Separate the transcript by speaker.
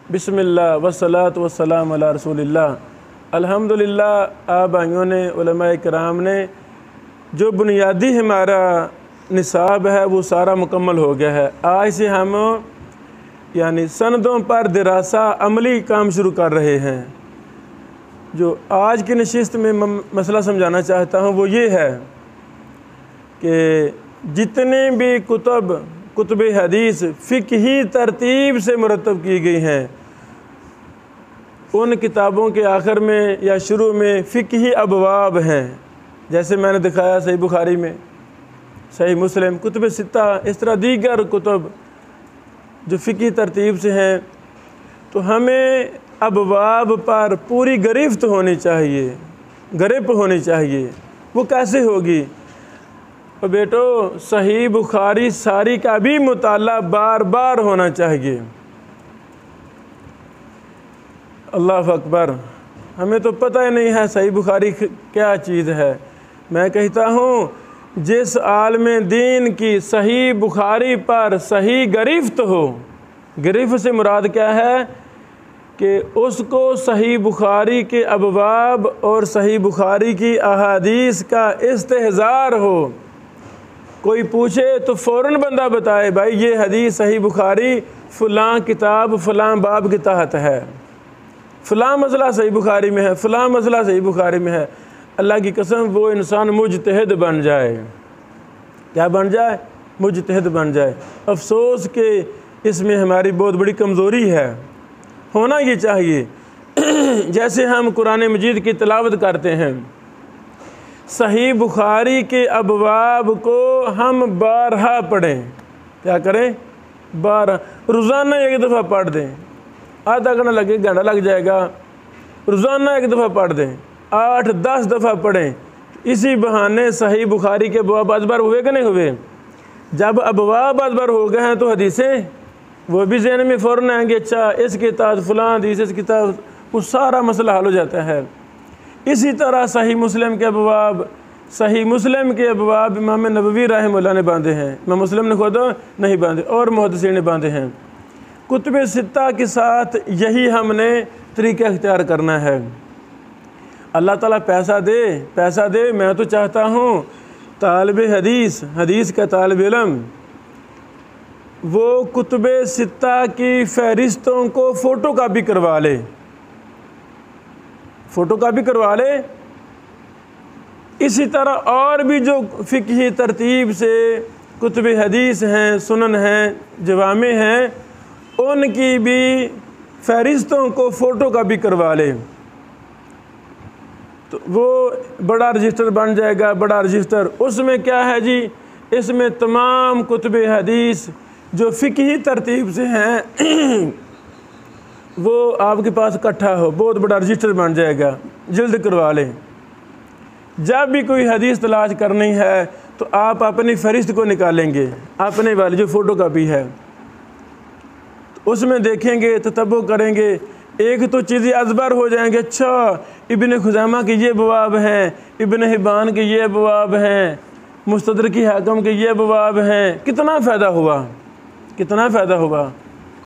Speaker 1: बिस्मिल्लाह वस्सलातु वस्सलाम अला रसूलिल्लाह। अल्हम्दुलिल्लाह, आप भाइयों ने, उलमा इकराम ने जो बुनियादी हमारा निसाब है वो सारा मुकम्मल हो गया है। आज से हम यानी सनदों पर दिरासा अमली काम शुरू कर रहे हैं। जो आज की नशिस्त में मसला समझाना चाहता हूँ वो ये है कि जितने भी कुतुब हदीस फ़िक़ही तरतीब से मुरतब की गई हैं, उन किताबों के आखिर में या शुरू में फ़िक़ही अबवाब हैं। जैसे मैंने दिखाया सही बुखारी में, सही मुस्लिम, कुतुब सित्ता, इस तरह दीगर कुतुब जो फ़िक़ही तरतीब से हैं। तो हमें अबवाब पर पूरी गिरफ्त होनी चाहिए, गिरफ्त होनी चाहिए। वो कैसे होगी? तो बेटो, सही बुखारी सारी का भी मुताला बार बार होना चाहिए। अल्लाह अकबर। हमें तो पता ही नहीं है सही बुखारी क्या चीज़ है। मैं कहता हूँ जिस आलम दीन की सही बुखारी पर सही गिरफ्त हो, गिरफ्त से मुराद क्या है कि उसको सही बुखारी के अबवाब और सही बुखारी की अहादीस का इस्तेहज़ार हो। कोई पूछे तो फ़ौरन बंदा बताए, भाई ये हदीस सही बुखारी फ़लाँ किताब फ़लाँ बाब के तहत है, फ़लाँ मसला सही बुखारी में है, फ़लाँ मसला सही बुखारी में है। अल्लाह की कसम वो इंसान मुजतहिद बन जाए। क्या बन जाए? मुजतहिद बन जाए। अफसोस कि इसमें हमारी बहुत बड़ी कमज़ोरी है। होना ये चाहिए जैसे हम कुरान मजीद की तिलावत करते हैं, सही बुखारी के अबवाब को हम बारहा पढ़ें। क्या करें? बारहा, रोज़ाना एक दफ़ा पढ़ दें। आधा घंटा लगे, घंटा लग जाएगा। रोज़ाना एक दफ़ा पढ़ दें, 8-10 दफ़ा पढ़ें। इसी बहाने सही बुखारी के अबवाब अजबर हुए कि नहीं हुए? जब अबवाब अजबर हो गए हैं तो हदीसें वो भी ज़हन में फ़ौरन आएंगे, अच्छा इसके तहत फ़लाँ हदीस, इसके तहत वो सारा मसला हल हो जाता है। इसी तरह सही मुस्लिम के अबवाब, सही मुस्लिम के अबवाब इमाम नबवी रहमतुल्लाह ने बांधे हैं। इमाम मुस्लिम ने खुद नहीं बांधे और मुहद्दिसीन ने बांधे हैं। कुतुब सित्ता के साथ यही हमने तरीक़ा इख्तियार करना है। अल्लाह ताला पैसा दे। मैं तो चाहता हूँ तालिब हदीस का तालिब इल्म वो कुतुब सित्ता की फ़हरिस्तों को फ़ोटो कापी करवा ले, इसी तरह और भी जो फ़िक़ही तरतीब से कुतुब हदीस हैं, सुनन हैं, जवामे हैं, उनकी भी फ़हरिस्तों को फ़ोटो कापी करवा ले। तो वो बड़ा रजिस्टर बन जाएगा, बड़ा रजिस्टर। उसमें क्या है जी? इसमें तमाम कुतुब हदीस जो फ़िक़ही तरतीब से हैं वो आपके पास इकट्ठा हो, बहुत बड़ा रजिस्टर बन जाएगा। जल्द करवा लें। जब भी कोई हदीस तलाश करनी है तो आप अपनी फ़हरिस्त को निकालेंगे, अपने वाली जो फ़ोटो कापी है, तो उसमें देखेंगे, ततब्बुर करेंगे। एक तो चीज़ें अजबर हो जाएंगे। अच्छा, इब्न खुज़ैमा के ये अबवाब हैं, इब्न हिब्बान के ये अबवाब हैं, मुस्तदरक हाकिम के ये अबवाब हैं। कितना फ़ायदा हुआ।